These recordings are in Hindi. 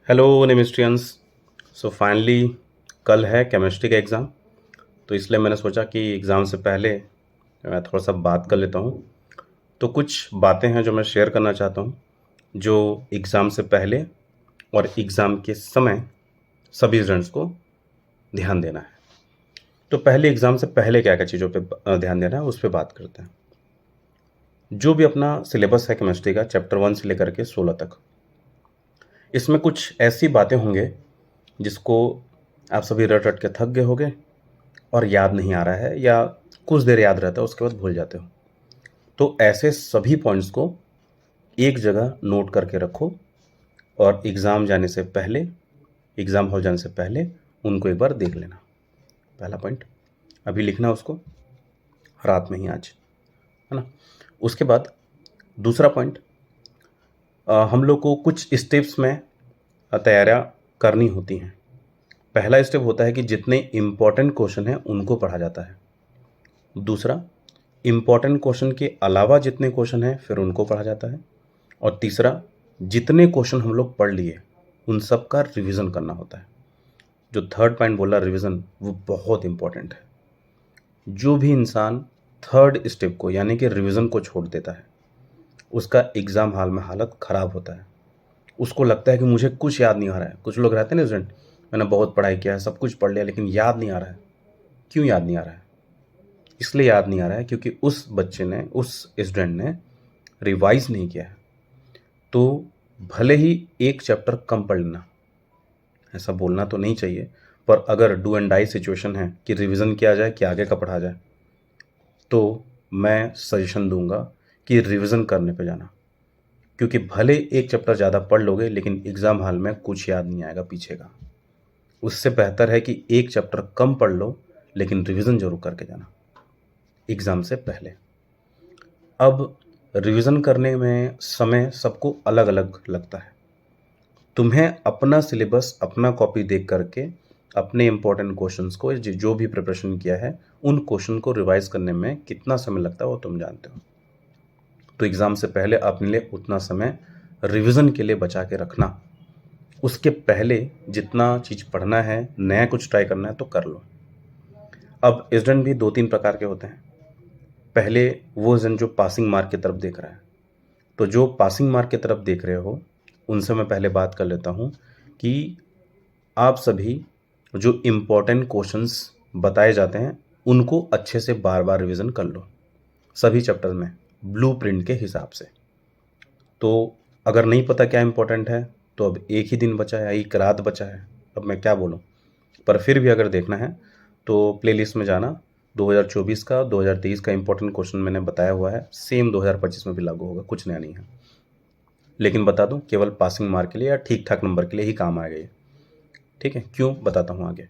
हेलो नेमिस्ट्रियंस। सो फाइनली कल है केमिस्ट्री का एग्ज़ाम। तो इसलिए मैंने सोचा कि एग्ज़ाम से पहले मैं थोड़ा सा बात कर लेता हूँ। तो कुछ बातें हैं जो मैं शेयर करना चाहता हूँ, जो एग्ज़ाम से पहले और एग्ज़ाम के समय सभी स्टूडेंट्स को ध्यान देना है। तो पहले एग्ज़ाम से पहले क्या क्या चीज़ों पे ध्यान देना है उस पर बात करते हैं। जो भी अपना सिलेबस है केमिस्ट्री का, चैप्टर 1 से लेकर के 16 तक, इसमें कुछ ऐसी बातें होंगे जिसको आप सभी रट रट के थक गए होगे और याद नहीं आ रहा है, या कुछ देर याद रहता है उसके बाद भूल जाते हो। तो ऐसे सभी पॉइंट्स को एक जगह नोट करके रखो और एग्ज़ाम जाने से पहले, एग्ज़ाम हॉल जाने से पहले उनको एक बार देख लेना। पहला पॉइंट अभी लिखना उसको, रात में ही आज, है ना। उसके बाद दूसरा पॉइंट, हम लोग को कुछ स्टेप्स में तैयारियाँ करनी होती हैं। पहला स्टेप होता है कि जितने इम्पोर्टेंट क्वेश्चन हैं उनको पढ़ा जाता है। दूसरा, इम्पॉर्टेंट क्वेश्चन के अलावा जितने क्वेश्चन हैं फिर उनको पढ़ा जाता है। और तीसरा, जितने क्वेश्चन हम लोग पढ़ लिए उन सब का रिवीजन करना होता है। जो थर्ड पॉइंट बोला रिवीजन, वो बहुत इंपॉर्टेंट है। जो भी इंसान थर्ड स्टेप को यानी कि रिवीजन को छोड़ देता है उसका एग्ज़ाम हॉल में हालत ख़राब होता है। उसको लगता है कि मुझे कुछ याद नहीं आ रहा है। कुछ लोग रहते हैं ना स्टूडेंट, मैंने बहुत पढ़ाई किया है, सब कुछ पढ़ लिया, लेकिन याद नहीं आ रहा है। क्यों याद नहीं आ रहा है? इसलिए याद नहीं आ रहा है क्योंकि उस बच्चे ने, उस स्टूडेंट ने रिवाइज नहीं किया है। तो भले ही एक चैप्टर कम पढ़ लेना, ऐसा बोलना तो नहीं चाहिए, पर अगर डू एंड डाई सिचुएशन है कि रिवीजन किया जाए कि आगे का पढ़ा जाए, तो मैं सजेशन दूंगा कि रिवीजन करने पे जाना। क्योंकि भले एक चैप्टर ज़्यादा पढ़ लोगे लेकिन एग्ज़ाम हॉल में कुछ याद नहीं आएगा पीछे का। उससे बेहतर है कि एक चैप्टर कम पढ़ लो लेकिन रिवीजन जरूर करके जाना एग्ज़ाम से पहले। अब रिवीजन करने में समय सबको अलग अलग लगता है। तुम्हें अपना सिलेबस, अपना कॉपी देख करके अपने इंपॉर्टेंट क्वेश्चंस को, जो भी प्रिपरेशन किया है, उन क्वेश्चन को रिवाइज करने में कितना समय लगता है वो तुम जानते हो। तो एग्ज़ाम से पहले अपने लिए उतना समय रिवीजन के लिए बचा के रखना। उसके पहले जितना चीज़ पढ़ना है, नया कुछ ट्राई करना है तो कर लो। अब स्टूडेंट भी दो तीन प्रकार के होते हैं। पहले वो स्टूडेंट जो पासिंग मार्क की तरफ देख रहा है। तो जो पासिंग मार्क की तरफ देख रहे हो उनसे मैं पहले बात कर लेता हूँ कि आप सभी जो इम्पोर्टेंट क्वेश्चंस बताए जाते हैं उनको अच्छे से बार बार रिवीजन कर लो, सभी चैप्टर में ब्लूप्रिंट के हिसाब से। तो अगर नहीं पता क्या इम्पोर्टेंट है तो अब एक ही दिन बचा है, एक रात बचा है, अब मैं क्या बोलूँ। पर फिर भी अगर देखना है तो प्लेलिस्ट में जाना, 2024 का, 2023 का इम्पोर्टेंट क्वेश्चन मैंने बताया हुआ है, सेम 2025 में भी लागू होगा, कुछ नया नहीं है। लेकिन बता दूं, केवल पासिंग मार्क के लिए या ठीक ठाक नंबर के लिए ही काम आएगा ये। ठीक है, क्यों बताता हूँ आगे।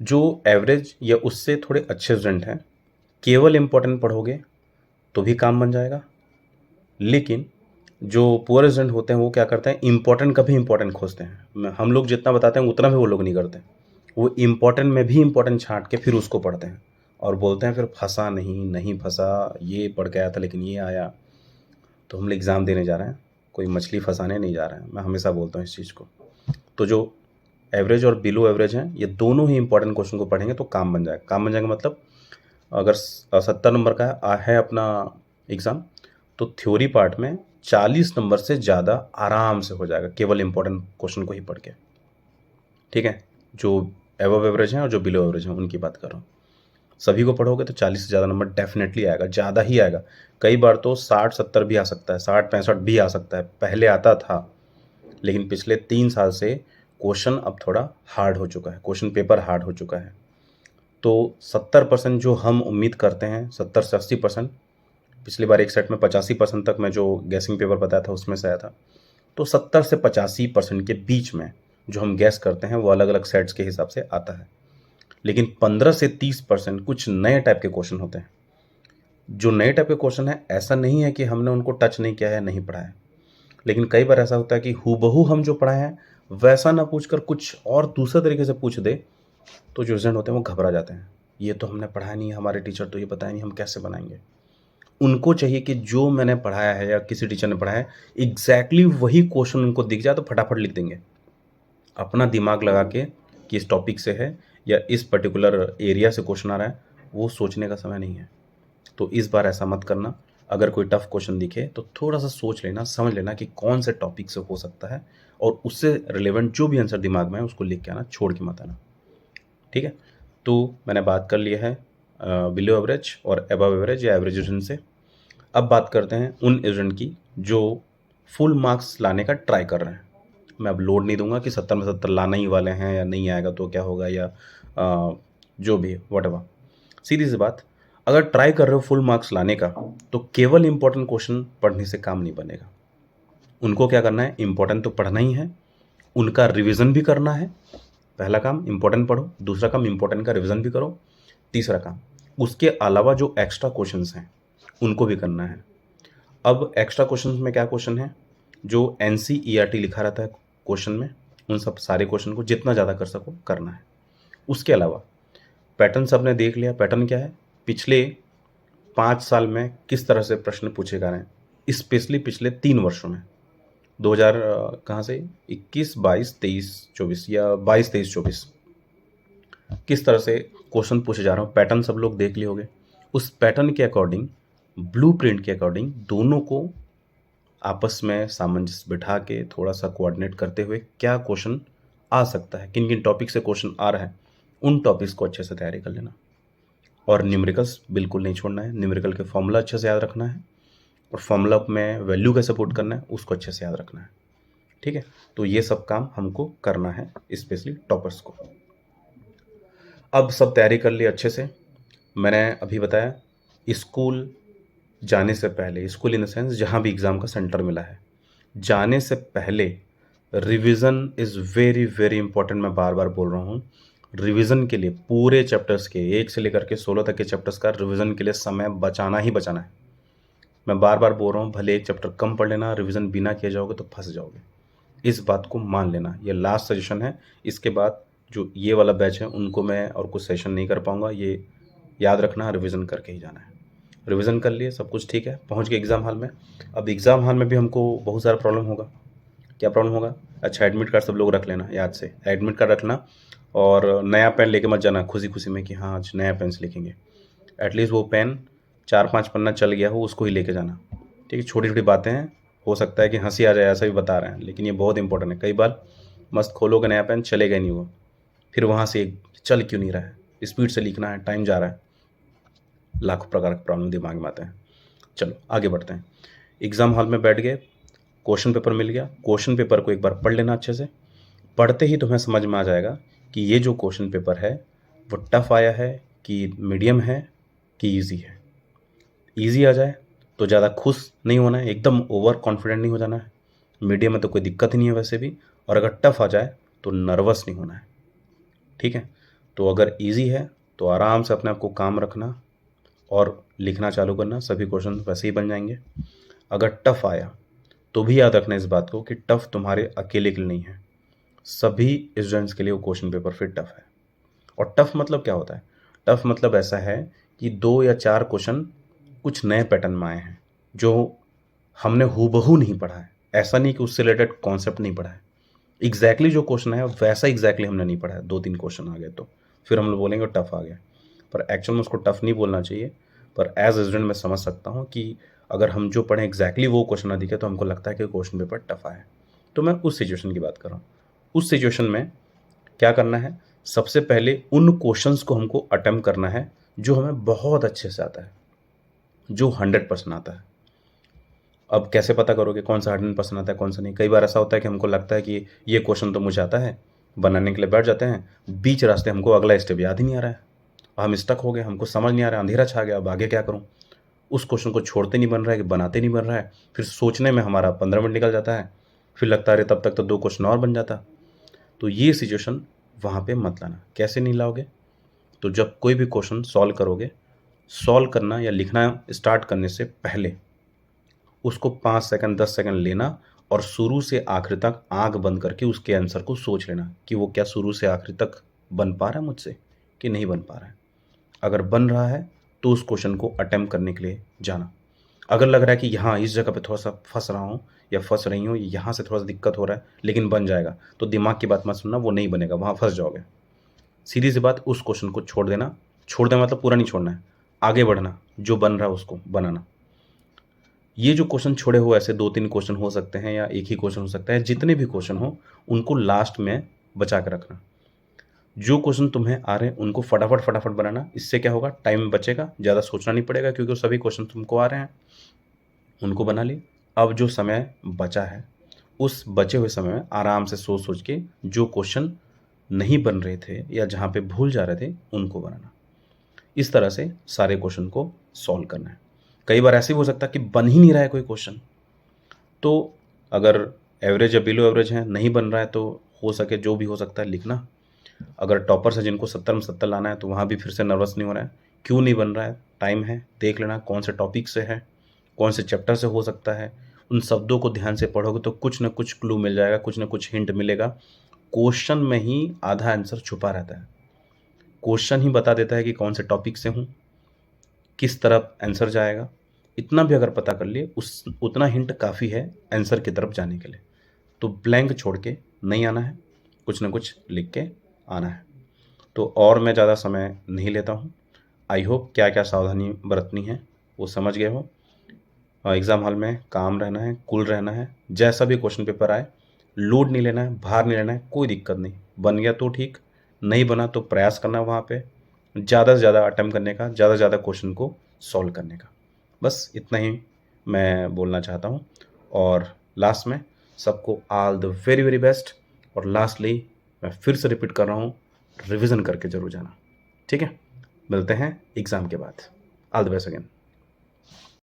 जो एवरेज या उससे थोड़े अच्छे स्टूडेंट हैं, केवल इम्पोर्टेंट पढ़ोगे तो भी काम बन जाएगा। लेकिन जो पुअर स्टूडेंट होते हैं वो क्या करते हैं, इंपॉर्टेंट का भी इंपॉर्टेंट खोजते हैं। हम लोग जितना बताते हैं उतना भी वो लोग नहीं करते। वो इम्पोर्टेंट में भी इम्पोर्टेंट छांट के फिर उसको पढ़ते हैं और बोलते हैं फिर फंसा नहीं, नहीं फंसा, ये पढ़ के आया था लेकिन ये आया। तो हम लोग एग्ज़ाम देने जा रहे हैं, कोई मछली फंसाने नहीं जा रहे हैं। मैं हमेशा बोलता हूँ इस चीज़ को। तो जो एवरेज और बिलो एवरेज हैं, ये दोनों ही इंपॉर्टेंट क्वेश्चन को पढ़ेंगे तो काम बन जाएगा। काम बन जाएगा मतलब, अगर 70 नंबर का है अपना एग्ज़ाम, तो थ्योरी पार्ट में 40 नंबर से ज़्यादा आराम से हो जाएगा केवल इंपॉर्टेंट क्वेश्चन को ही पढ़ के। ठीक है, जो एवव एवरेज हैं और जो बिलो एवरेज हैं उनकी बात कर रहा हूँ। सभी को पढ़ोगे तो 40 से ज़्यादा नंबर डेफिनेटली आएगा, ज़्यादा ही आएगा। कई बार तो 60-70 भी आ सकता है, 60-65 भी आ सकता है। पहले आता था, लेकिन पिछले 3 साल से क्वेश्चन अब थोड़ा हार्ड हो चुका है, क्वेश्चन पेपर हार्ड हो चुका है। तो 70% जो हम उम्मीद करते हैं, 70 से 80%, पिछली बार एक सेट में 85% तक मैं जो गैसिंग पेपर बताया था उसमें से आया था। तो 70 से 85% के बीच में जो हम गैस करते हैं वो अलग अलग सेट्स के हिसाब से आता है। लेकिन 15 से 30% कुछ नए टाइप के क्वेश्चन होते हैं। जो नए टाइप के क्वेश्चन है, ऐसा नहीं है कि हमने उनको टच नहीं किया है, नहीं पढ़ा है, लेकिन कई बार ऐसा होता है कि हूबहू हम जो पढ़ाए हैं वैसा ना पूछकर कुछ और दूसरे तरीके से पूछ दे, तो जो स्टूडेंट होते हैं वो घबरा जाते हैं। ये तो हमने पढ़ाया नहीं है, हमारे टीचर तो ये बताया नहीं, हम कैसे बनाएंगे। उनको चाहिए कि जो मैंने पढ़ाया है या किसी टीचर ने पढ़ाया है एग्जैक्टली वही क्वेश्चन उनको दिख जाए तो फटाफट लिख देंगे। अपना दिमाग लगा के कि इस टॉपिक से है या इस पर्टिकुलर एरिया से क्वेश्चन आ रहा है, वो सोचने का समय नहीं है। तो इस बार ऐसा मत करना। अगर कोई टफ क्वेश्चन दिखे तो थोड़ा सा सोच लेना, समझ लेना कि कौन से टॉपिक से हो सकता है, और उससे रिलेवेंट जो भी आंसर दिमाग में है उसको लिख के आना, छोड़ के मत आना। ठीक है, तो मैंने बात कर लिया है बिलो एवरेज और अबव एवरेज या एवरेज स्टूडेंट से। अब बात करते हैं उन स्टूडेंट की जो फुल मार्क्स लाने का ट्राई कर रहे हैं। मैं अब लोड नहीं दूंगा कि 70 में 70 लाना ही वाले हैं या नहीं आएगा तो क्या होगा, या जो भी वटेवर। सीधी सी बात, अगर ट्राई कर रहे हो फुल मार्क्स लाने का तो केवल इंपॉर्टेंट क्वेश्चन पढ़ने से काम नहीं बनेगा। उनको क्या करना है, इंपॉर्टेंट तो पढ़ना ही है, उनका रिवीजन भी करना है। पहला काम इंपॉर्टेंट पढ़ो, दूसरा काम इंपॉर्टेंट का रिवीजन भी करो, तीसरा काम उसके अलावा जो एक्स्ट्रा क्वेश्चंस हैं उनको भी करना है। अब एक्स्ट्रा क्वेश्चंस में क्या क्वेश्चन है, जो NCERT लिखा रहता है क्वेश्चन में, उन सब सारे क्वेश्चन को जितना ज़्यादा कर सको करना है। उसके अलावा पैटर्न सबने देख लिया। पैटर्न क्या है, पिछले 5 साल में किस तरह से प्रश्न पूछे जा रहे हैं, स्पेशली पिछले 3 वर्षों में, 2000 कहाँ से 21, 22, 23, 24 या 22, 23, 24, किस तरह से क्वेश्चन पूछे जा रहे हो, पैटर्न सब लोग देख लिए होंगे। उस पैटर्न के अकॉर्डिंग, ब्लूप्रिंट के अकॉर्डिंग दोनों को आपस में सामंजस्य बिठा के थोड़ा सा कोऑर्डिनेट करते हुए क्या क्वेश्चन आ सकता है, किन किन टॉपिक से क्वेश्चन आ रहा है, उन टॉपिक्स को अच्छे से तैयारी कर लेना। और न्यूमेरिकल्स बिल्कुल नहीं छोड़ना है, न्यूमेरिकल के फॉर्मूला अच्छे से याद रखना है, और फॉर्मूला में वैल्यू कैसे पुट करना है उसको अच्छे से याद रखना है। ठीक है, तो ये सब काम हमको करना है, स्पेशली टॉपर्स को। अब सब तैयारी कर ली अच्छे से। मैंने अभी बताया स्कूल जाने से पहले, स्कूल इन द सेंस जहाँ भी एग्ज़ाम का सेंटर मिला है, जाने से पहले revision is very very important. मैं बार बार बोल रहा हूँ, रिवीजन के लिए पूरे चैप्टर्स के 1 से लेकर के 16 तक के चैप्टर्स का रिवीजन के लिए समय बचाना ही बचाना है। मैं बार बार बोल रहा हूँ, भले एक चैप्टर कम पढ़ लेना, रिवीजन बिना किए जाओगे तो फंस जाओगे। इस बात को मान लेना। ये लास्ट सजेशन है। इसके बाद जो ये वाला बैच है उनको मैं और कुछ सेशन नहीं कर पाऊँगा। ये याद रखना, रिवीजन करके ही जाना है। रिवीजन कर लिए, सब कुछ ठीक है, पहुँच गए एग्ज़ाम हॉल में। अब एग्ज़ाम हॉल में भी हमको बहुत सारा प्रॉब्लम होगा। क्या प्रॉब्लम होगा? अच्छा, एडमिट कार्ड सब लोग रख लेना, याद से एडमिट कार्ड रखना, और नया पेन लेके मत जाना खुशी खुशी में कि हाँ आज नया पेन से लिखेंगे। एटलीस्ट वो पेन 4-5 पन्ना चल गया हो उसको ही लेके जाना। ठीक है, छोटी छोटी बातें हैं, हो सकता है कि हंसी आ जाए ऐसा भी बता रहे हैं, लेकिन ये बहुत इंपॉर्टेंट है। कई बार मस्त खोलोगे नया पेन, चलेगा नहीं वो, फिर वहाँ से चल क्यों नहीं रहा है, स्पीड से लिखना है, टाइम जा रहा है, लाखों प्रकार के प्रॉब्लम दिमाग में आते हैं। चलो आगे बढ़ते हैं। एग्ज़ाम हॉल में बैठ गए, क्वेश्चन पेपर मिल गया। क्वेश्चन पेपर को एक बार पढ़ लेना अच्छे से। पढ़ते ही तुम्हें समझ में आ जाएगा कि ये जो क्वेश्चन पेपर है वो टफ आया है कि मीडियम है कि ईजी है। ईजी आ जाए तो ज़्यादा खुश नहीं होना है, एकदम ओवर कॉन्फिडेंट नहीं हो जाना है। मीडियम में तो कोई दिक्कत ही नहीं है वैसे भी, और अगर टफ आ जाए तो नर्वस नहीं होना है। ठीक है, तो अगर ईजी है तो आराम से अपने आप को काम रखना और लिखना चालू करना, सभी क्वेश्चन वैसे ही बन जाएंगे। अगर टफ आया तो भी याद रखना इस बात को कि टफ तुम्हारे अकेले के लिए नहीं है, सभी स्टूडेंट्स के लिए वो क्वेश्चन पेपर फिर टफ है। और टफ मतलब क्या होता है? टफ मतलब ऐसा है कि 2 या 4 क्वेश्चन कुछ नए पैटर्न में आए हैं जो हमने हूबहू नहीं पढ़ा है। ऐसा नहीं कि उससे रिलेटेड कॉन्सेप्ट नहीं पढ़ा है, एग्जैक्टली जो क्वेश्चन है वैसा एग्जैक्टली हमने नहीं पढ़ा है। 2-3 क्वेश्चन आ गए तो फिर हम लोग बोलेंगे टफ आ गया, पर एक्चुअल में उसको टफ नहीं बोलना चाहिए। पर एज स्टूडेंट मैं समझ सकता हूँ कि अगर हम जो पढ़ें एग्जैक्टली वो क्वेश्चन ना दिखे तो हमको लगता है कि क्वेश्चन पेपर टफ आया है। तो मैं उस सिचुएशन की बात कर रहा हूँ। उस सिचुएशन में क्या करना है, सबसे पहले उन क्वेश्चंस को हमको अटेम्प्ट करना है जो हमें बहुत अच्छे से आता है, जो 100% आता है। अब कैसे पता करोगे कौन सा 100% आता है कौन सा नहीं? कई बार ऐसा होता है कि हमको लगता है कि ये क्वेश्चन तो मुझे आता है, बनाने के लिए बैठ जाते हैं, बीच रास्ते हमको अगला स्टेप याद ही नहीं आ रहा है, हम स्टक हो गए, हमको समझ नहीं आ रहा है, अंधेरा छा गया, अब आगे क्या करूँ? उस क्वेश्चन को छोड़ते नहीं बन रहा है कि बनाते नहीं बन रहा है, फिर सोचने में हमारा 15 मिनट निकल जाता है, फिर लगता है अरे तब तक तो 2 क्वेश्चन और बन जाता। तो ये सिचुएशन वहाँ पे मत लाना। कैसे नहीं लाओगे? तो जब कोई भी क्वेश्चन सॉल्व करोगे, सॉल्व करना या लिखना स्टार्ट करने से पहले उसको 5 सेकंड 10 सेकंड लेना और शुरू से आखिर तक आंख बंद करके उसके आंसर को सोच लेना कि वो क्या शुरू से आखिर तक बन पा रहा है मुझसे कि नहीं बन पा रहा है। अगर बन रहा है तो उस क्वेश्चन को अटेम्प्ट करने के लिए जाना। अगर लग रहा है कि हाँ इस जगह पे थोड़ा सा फंस रहा हूँ या फंस रही हूँ, यहाँ से थोड़ा सा दिक्कत हो रहा है लेकिन बन जाएगा, तो दिमाग की बात मत सुनना, वो नहीं बनेगा, वहाँ फंस जाओगे। सीधी सी बात, उस क्वेश्चन को छोड़ देना। छोड़ देना मतलब पूरा नहीं छोड़ना है, आगे बढ़ना, जो बन रहा है उसको बनाना। ये जो क्वेश्चन छोड़े हो, ऐसे 2-3 क्वेश्चन हो सकते हैं या एक ही क्वेश्चन हो सकता है, जितने भी क्वेश्चन हो उनको लास्ट में बचा के रखना। जो क्वेश्चन तुम्हें आ रहे हैं उनको फटाफट फटाफट बनाना। इससे क्या होगा, टाइम बचेगा, ज़्यादा सोचना नहीं पड़ेगा, क्योंकि वो सभी क्वेश्चन तुमको आ रहे हैं। उनको बना लिए। अब जो समय बचा है, उस बचे हुए समय में आराम से सोच सोच के जो क्वेश्चन नहीं बन रहे थे या जहाँ पे भूल जा रहे थे उनको बनाना। इस तरह से सारे क्वेश्चन को सॉल्व करना है। कई बार ऐसे भी हो सकता है कि बन ही नहीं रहा है कोई क्वेश्चन, तो अगर एवरेज या बिलो एवरेज है, नहीं बन रहा है, तो हो सके जो भी हो सकता है लिखना। अगर टॉपर्स है जिनको 70 में 70 लाना है, तो वहाँ भी फिर से नर्वस नहीं होना है। क्यों नहीं बन रहा है, टाइम है, देख लेना कौन से टॉपिक से है, कौन से चैप्टर से हो सकता है। उन शब्दों को ध्यान से पढ़ोगे तो कुछ ना कुछ क्लू मिल जाएगा, कुछ ना कुछ हिंट मिलेगा। क्वेश्चन में ही आधा आंसर छुपा रहता है। क्वेश्चन ही बता देता है कि कौन से टॉपिक से हूँ, किस तरफ आंसर जाएगा। इतना भी अगर पता कर लिए, उस उतना हिंट काफ़ी है आंसर की तरफ जाने के लिए। तो ब्लैंक छोड़ के नहीं आना है, कुछ ना कुछ लिख के आना है। तो और मैं ज़्यादा समय नहीं लेता हूँ। आई होप क्या क्या सावधानी बरतनी है वो समझ गए हो। एग्ज़ाम हॉल में काम रहना है, कूल रहना है। जैसा भी क्वेश्चन पेपर आए, लोड नहीं लेना है, भार नहीं लेना है, कोई दिक्कत नहीं। बन गया तो ठीक, नहीं बना तो प्रयास करना वहाँ पे ज़्यादा से ज़्यादा अटेम्प्ट करने का, ज़्यादा से ज़्यादा क्वेश्चन को सॉल्व करने का। बस इतना ही मैं बोलना चाहता हूँ। और लास्ट में सबको all the very very best. और लास्टली मैं फिर से रिपीट कर रहा हूँ, रिवीजन करके ज़रूर जाना। ठीक है, मिलते हैं एग्ज़ाम के बाद। All the best again.